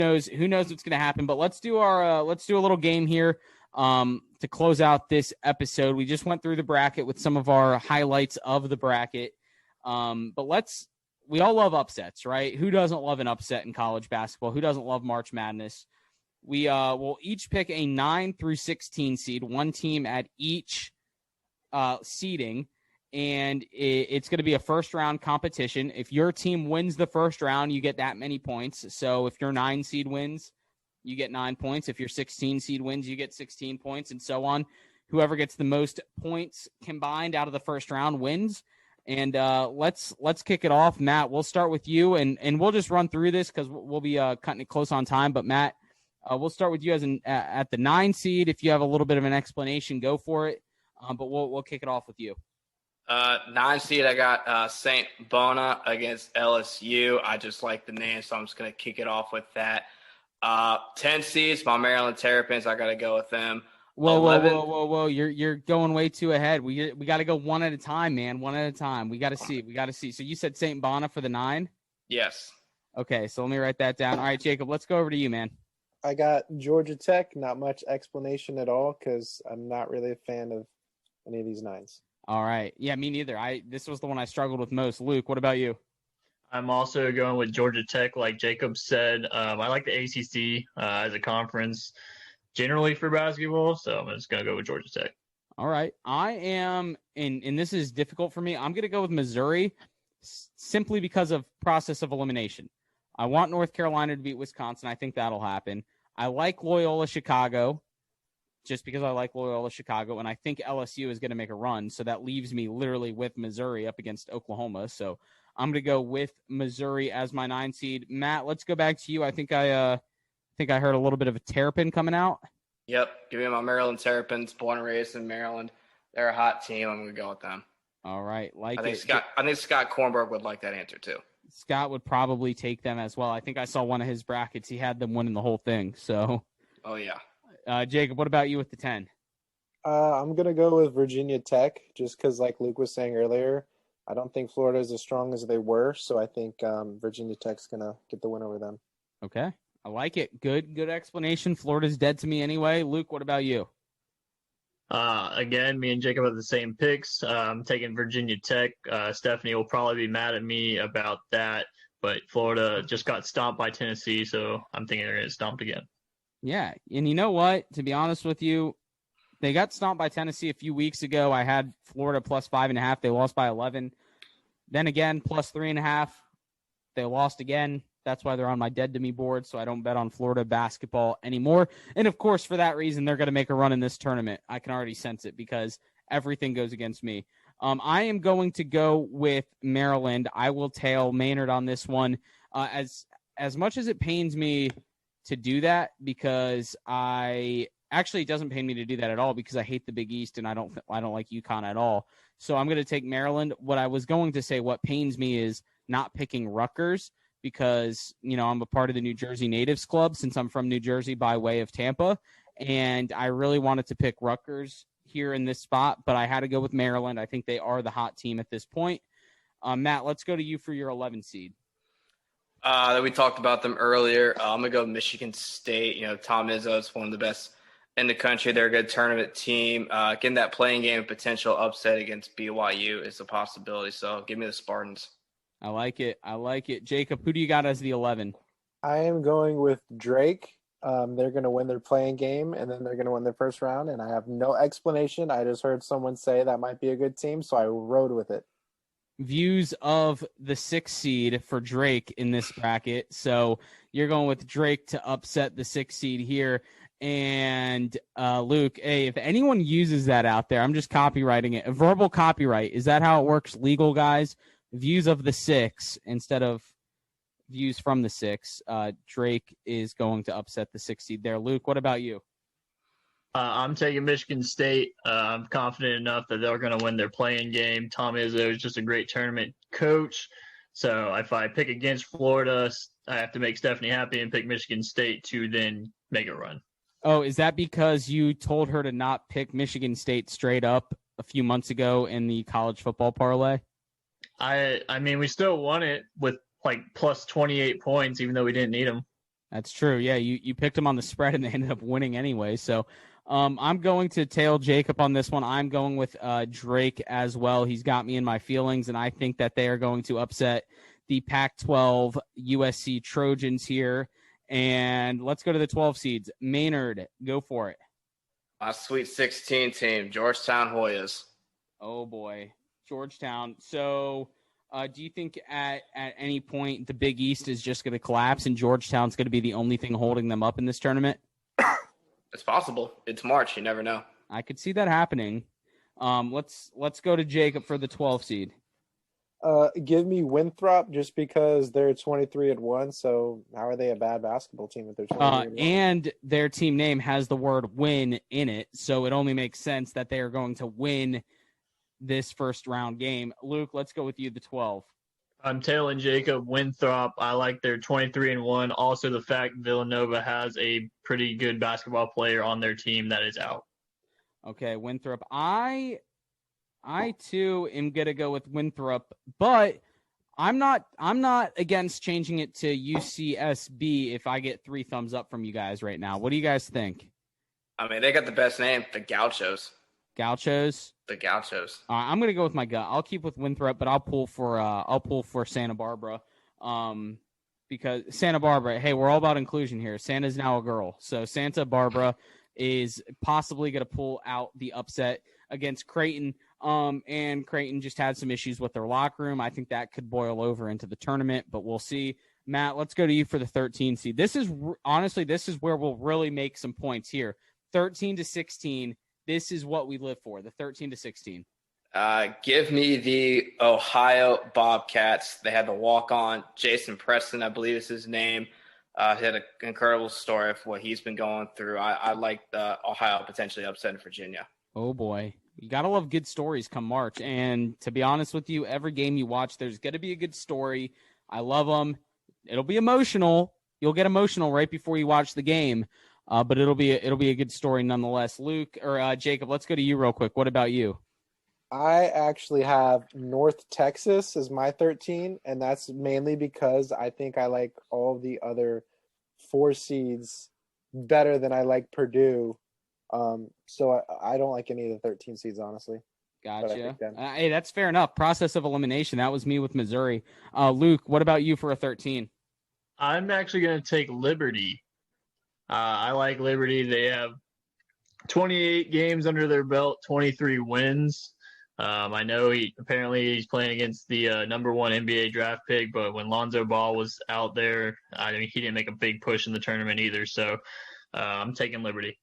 Who knows what's going to happen? But let's do a little game here to close out this episode. We just went through the bracket with some of our highlights of the bracket. But we all love upsets, right? Who doesn't love an upset in college basketball? Who doesn't love March Madness? We will each pick a 9 through 16 seed, one team at each seeding, and it's going to be a first-round competition. If your team wins the first round, you get that many points. So if your 9 seed wins, you get 9 points. If your 16 seed wins, you get 16 points, and so on. Whoever gets the most points combined out of the first round wins. And let's kick it off. Matt, we'll start with you, and we'll just run through this because we'll be cutting it close on time. But, Matt, we'll start with you at the 9 seed. If you have a little bit of an explanation, go for it. But we'll kick it off with you. 9 seed, I got St. Bona against LSU. I just like the name, so I'm just going to kick it off with that. 10 seeds, my Maryland Terrapins. I got to go with them. Whoa! You're going way too ahead. We got to go one at a time, man. One at a time. We got to see. So you said St. Bona for the 9? Yes. Okay, so let me write that down. All right, Jacob, let's go over to you, man. I got Georgia Tech. Not much explanation at all because I'm not really a fan of any of these 9s. All right. Yeah, me neither. This was the one I struggled with most. Luke, what about you? I'm also going with Georgia Tech, like Jacob said. I like the ACC as a conference generally for basketball, so I'm just going to go with Georgia Tech. All right. I am, and this is difficult for me, I'm going to go with Missouri simply because of process of elimination. I want North Carolina to beat Wisconsin. I think that'll happen. I like Loyola Chicago just because I like Loyola Chicago, and I think LSU is going to make a run, so that leaves me literally with Missouri up against Oklahoma. So I'm going to go with Missouri as my 9 seed. Matt, let's go back to you. I think I heard a little bit of a Terrapin coming out. Yep, give me my Maryland Terrapins, born and raised in Maryland. They're a hot team. I'm going to go with them. All right, I think Scott Kornberg would like that answer too. Scott would probably take them as well. I think I saw one of his brackets. He had them winning the whole thing. So. Oh yeah. Jacob, what about you with the 10? I'm going to go with Virginia Tech just because, like Luke was saying earlier, I don't think Florida is as strong as they were. So I think Virginia Tech's going to get the win over them. Okay. I like it. Good explanation. Florida's dead to me anyway. Luke, what about you? Again, me and Jacob have the same picks. I'm taking Virginia Tech. Stephanie will probably be mad at me about that, but Florida just got stomped by Tennessee, so I'm thinking they're going to get stomped again. Yeah, and you know what? To be honest with you, they got stomped by Tennessee a few weeks ago. I had Florida plus 5.5. They lost by 11. Then again, plus 3.5. They lost again. That's why they're on my dead to me board, so I don't bet on Florida basketball anymore. And, of course, for that reason, they're going to make a run in this tournament. I can already sense it because everything goes against me. I am going to go with Maryland. I will tail Maynard on this one. As much as it pains me to do that, because it doesn't pain me to do that at all because I hate the Big East and I don't like UConn at all. So I'm going to take Maryland. What I was going to say, what pains me is not picking Rutgers, because, I'm a part of the New Jersey Natives Club since I'm from New Jersey by way of Tampa. And I really wanted to pick Rutgers here in this spot, but I had to go with Maryland. I think they are the hot team at this point. Matt, let's go to you for your 11 seed. We talked about them earlier. I'm going to go with Michigan State. Tom Izzo is one of the best in the country. They're a good tournament team. Getting that playing game potential upset against BYU is a possibility. So give me the Spartans. I like it. Jacob, who do you got as the 11? I am going with Drake. They're going to win their playing game, and then they're going to win their first round, and I have no explanation. I just heard someone say that might be a good team, so I rode with it. Views of the 6th seed for Drake in this bracket. So you're going with Drake to upset the 6th seed here. And Luke, hey, if anyone uses that out there, I'm just copywriting it. A verbal copyright. Is that how it works? Legal guys? Views of the 6 instead of views from the 6. Drake is going to upset the 6 seed there. Luke, what about you? I'm taking Michigan State. I'm confident enough that they're going to win their playing game. Tom Izzo is just a great tournament coach. So if I pick against Florida, I have to make Stephanie happy and pick Michigan State to then make a run. Oh, is that because you told her to not pick Michigan State straight up a few months ago in the college football parlay? I mean, we still won it with like plus 28 points, even though we didn't need them. That's true. Yeah, you picked them on the spread and they ended up winning anyway. So I'm going to tail Jacob on this one. I'm going with Drake as well. He's got me in my feelings, and I think that they are going to upset the Pac-12 USC Trojans here. And let's go to the 12 seeds. Maynard, go for it. My Sweet 16 team, Georgetown Hoyas. Oh, boy. Georgetown. So do you think at any point the Big East is just going to collapse and Georgetown's going to be the only thing holding them up in this tournament? It's possible. It's March. You never know. I could see that happening. Let's go to Jacob for the 12 seed. Give me Winthrop just because they're 23-1. So how are they a bad basketball team if they're 23-1? And their team name has the word win in it, so it only makes sense that they are going to win this first round game. Luke, let's go with you, the 12. I'm tailing Jacob. Winthrop. I like their 23-1. Also, the fact Villanova has a pretty good basketball player on their team that is out. Okay, Winthrop. I too am gonna go with Winthrop, but I'm not against changing it to UCSB if I get 3 thumbs up from you guys right now. What do you guys think? I mean, they got the best name, the Gauchos. Gauchos? The Gauchos. I'm gonna go with my gut. I'll keep with Winthrop, but I'll pull for Santa Barbara. Because Santa Barbara, hey, we're all about inclusion here. Santa's now a girl. So Santa Barbara is possibly gonna pull out the upset against Creighton. And Creighton just had some issues with their locker room. I think that could boil over into the tournament, but we'll see. Matt, let's go to you for the 13 seed. This is where we'll really make some points here. 13-16. This is what we live for, the 13-16. Give me the Ohio Bobcats. They had the walk-on Jason Preston, I believe is his name. He had an incredible story of what he's been going through. I like Ohio potentially upsetting Virginia. Oh, boy. You got to love good stories come March. And to be honest with you, every game you watch, there's going to be a good story. I love them. It'll be emotional. You'll get emotional right before you watch the game. But it'll be a good story nonetheless. Luke or Jacob, let's go to you real quick. What about you? I actually have North Texas as my 13, and that's mainly because I think I like all the other 4 seeds better than I like Purdue. So I don't like any of the 13 seeds, honestly. Gotcha. Hey, that's fair enough. Process of elimination. That was me with Missouri. Luke, what about you for a 13? I'm actually going to take Liberty. I like Liberty. They have 28 games under their belt, 23 wins. I know he's playing against the number 1 NBA draft pick, but when Lonzo Ball was out there, he didn't make a big push in the tournament either. So I'm taking Liberty.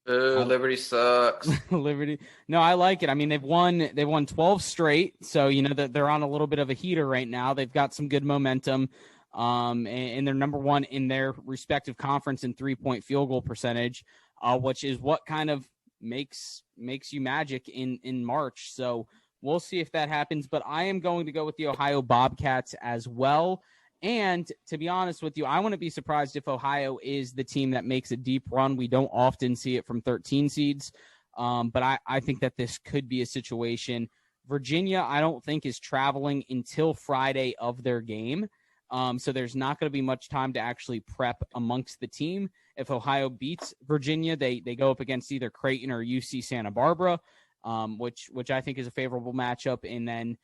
Liberty sucks. Liberty. No, I like it. I mean, they've won 12 straight, so you know that they're on a little bit of a heater right now. They've got some good momentum. And they're number 1 in their respective conference in 3-point field goal percentage, which is what kind of makes you magic in March. So we'll see if that happens, but I am going to go with the Ohio Bobcats as well. And to be honest with you, I wouldn't be surprised if Ohio is the team that makes a deep run. We don't often see it from 13 seeds, but I think that this could be a situation. Virginia, I don't think, is traveling until Friday of their game. So there's not going to be much time to actually prep amongst the team. If Ohio beats Virginia, they go up against either Creighton or UC Santa Barbara, which I think is a favorable matchup. And then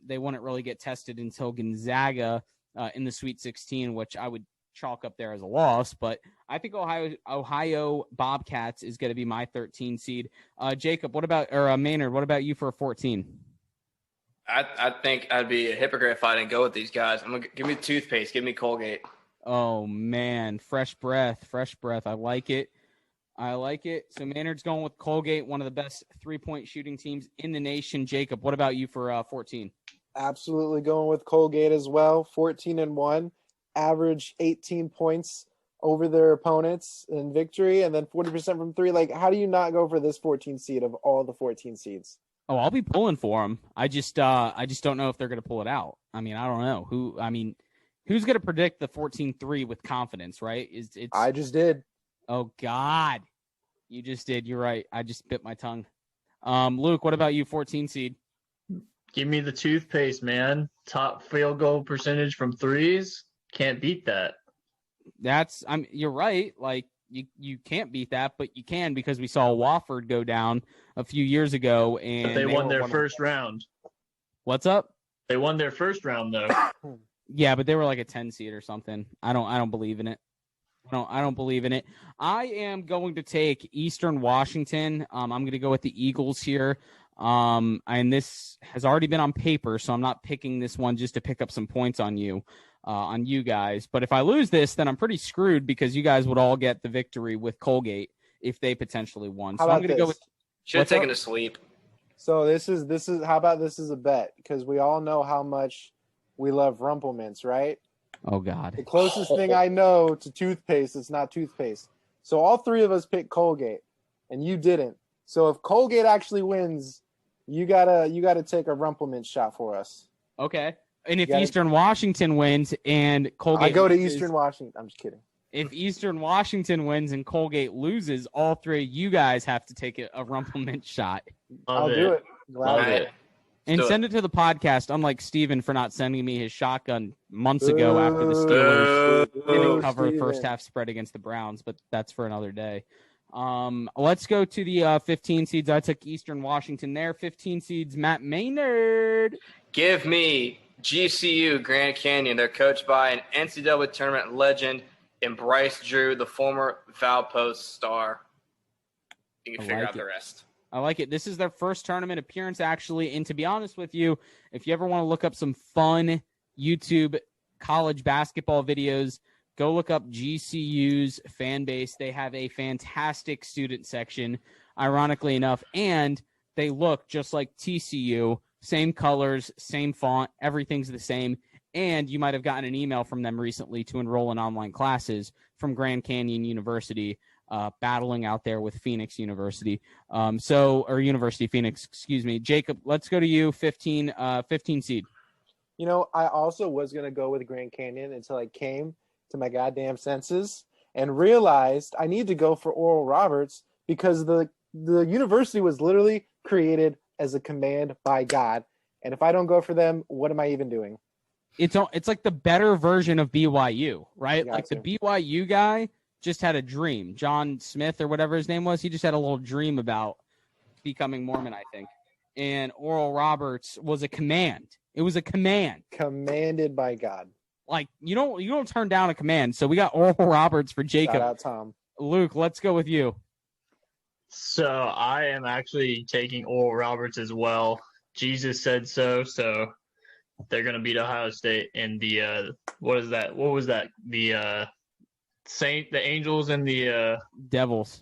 they wouldn't really get tested until Gonzaga in the Sweet 16, which I would chalk up there as a loss. But I think Ohio Bobcats is going to be my 13 seed. Jacob, Maynard, what about you for a 14? I think I'd be a hypocrite if I didn't go with these guys. Give me toothpaste. Give me Colgate. Oh, man. Fresh breath. I like it. So Maynard's going with Colgate, one of the best 3-point shooting teams in the nation. Jacob, what about you for 14? Absolutely going with Colgate as well. 14-1, average 18 points over their opponents in victory, and then 40% from 3. Like, how do you not go for this 14 seed of all the 14 seeds? Oh, I'll be pulling for them. I just don't know if they're going to pull it out. I mean, I don't know who's going to predict the 14-3 with confidence, right? I just did. Oh God, you just did. You're right. I just bit my tongue. Luke, what about you? 14 seed. Give me the toothpaste, man. Top field goal percentage from threes. Can't beat that. You're right. Like you can't beat that, but you can because we saw Wofford go down a few years ago, and But they won their were first round. What's up? They won their first round though. Yeah, but they were like a 10 seed or something. I don't believe in it. I don't believe in it. I am going to take Eastern Washington. I'm going to go with the Eagles here. And this has already been on paper, so I'm not picking this one just to pick up some points on you guys. But if I lose this, then I'm pretty screwed because you guys would all get the victory with Colgate if they potentially won. So I'm going to go with. Should have taken a sweep. So this is how about this is a bet because we all know how much we love Rumplemints, right? Oh God! The closest thing I know to toothpaste is not toothpaste. So all three of us picked Colgate, and you didn't. So if Colgate actually wins, you gotta take a Rumplemint shot for us. Okay. And if Eastern Washington wins and Colgate, I go to Eastern Washington. I'm just kidding. If Eastern Washington wins and Colgate loses, all three of you guys have to take a Rumplemint shot. I'll do it. Glad it. And send it to the podcast, unlike Steven for not sending me his shotgun months ago after the Steelers didn't cover the first half spread against the Browns, but that's for another day. Let's go to the 15 seeds. I took Eastern Washington there. 15 seeds, Matt Maynard. Give me GCU Grand Canyon. They're coached by an NCAA tournament legend in Bryce Drew, the former Valpost star. You can figure out the rest. I like it. This is their first tournament appearance, actually. And to be honest with you, if you ever want to look up some fun YouTube college basketball videos, go look up GCU's fan base. They have a fantastic student section, ironically enough, and they look just like TCU. Same colors, same font, everything's the same. And you might have gotten an email from them recently to enroll in online classes from Grand Canyon University. Battling out there with Phoenix University. Or University of Phoenix, excuse me. Jacob, let's go to you, 15 seed. You know, I also was going to go with Grand Canyon until I came to my goddamn senses and realized I need to go for Oral Roberts because the university was literally created as a command by God. And if I don't go for them, what am I even doing? It's like the better version of BYU, right? Like to. the BYU guy just had a dream. John Smith or whatever his name was, he just had a little dream about becoming Mormon, I think. And Oral Roberts was a command. It was a command. Commanded by God. Like, you don't turn down a command. So we got Oral Roberts for Jacob. Shout out, Tom. Luke, let's go with you. So I am actually taking Oral Roberts as well. Jesus said so, so they're going to beat Ohio State in the what is that? What was that? The Angels and the Devils.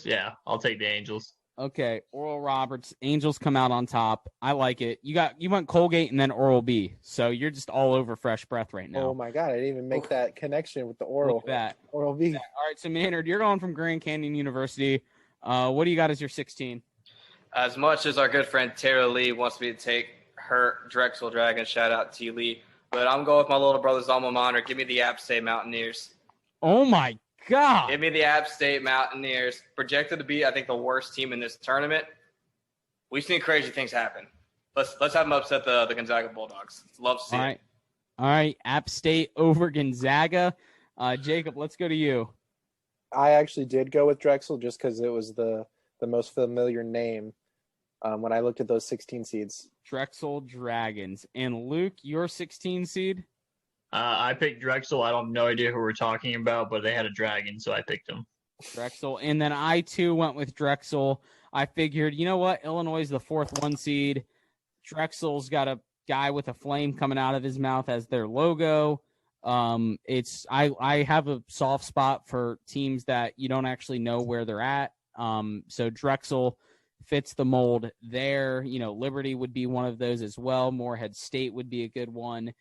Yeah, I'll take the Angels. Okay, Oral Roberts. Angels come out on top. I like it. You went Colgate and then Oral B. So you're just all over Fresh Breath right now. Oh my God, I didn't even make that connection with the Oral. Look at that. Oral B. Yeah. All right, so Maynard, you're going from Grand Canyon University. What do you got as your 16? As much as our good friend Taylor Lee wants me to take her Drexel Dragon, shout out to you, Lee. But I'm going with my little brother's alma mater. Give me the App State Mountaineers. Oh my God. Give me the App State Mountaineers. Projected to be, I think, the worst team in this tournament. We've seen crazy things happen. Let's have them upset the Gonzaga Bulldogs. Love to see it. All right. App State over Gonzaga. Jacob, let's go to you. I actually did go with Drexel just because it was the most familiar name when I looked at those 16 seeds. Drexel Dragons. And Luke, your 16 seed? I picked Drexel. I don't have no idea who we're talking about, but they had a dragon, so I picked them. Drexel. And then I, too, went with Drexel. I figured, you know what? Illinois is the 4th 1 seed. Drexel's got a guy with a flame coming out of his mouth as their logo. I have a soft spot for teams that you don't actually know where they're at. So Drexel fits the mold there. You know, Liberty would be one of those as well. Morehead State would be a good one.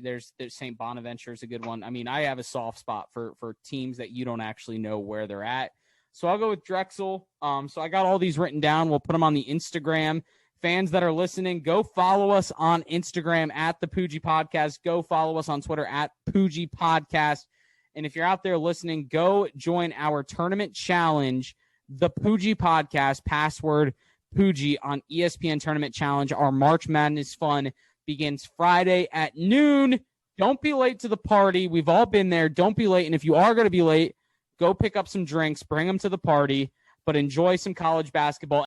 There's St. Bonaventure is a good one. I mean, I have a soft spot for teams that you don't actually know where they're at. So I'll go with Drexel. So I got all these written down. We'll put them on the Instagram. Fans that are listening, go follow us on Instagram at the Poojie Podcast. Go follow us on Twitter at Poojie Podcast. And if you're out there listening, go join our tournament challenge, the Poojie Podcast, password Poojie on ESPN Tournament Challenge. Our March Madness fun begins Friday at noon. Don't be late to the party. We've all been there. Don't be late. And if you are going to be late, go pick up some drinks, bring them to the party, but enjoy some college basketball.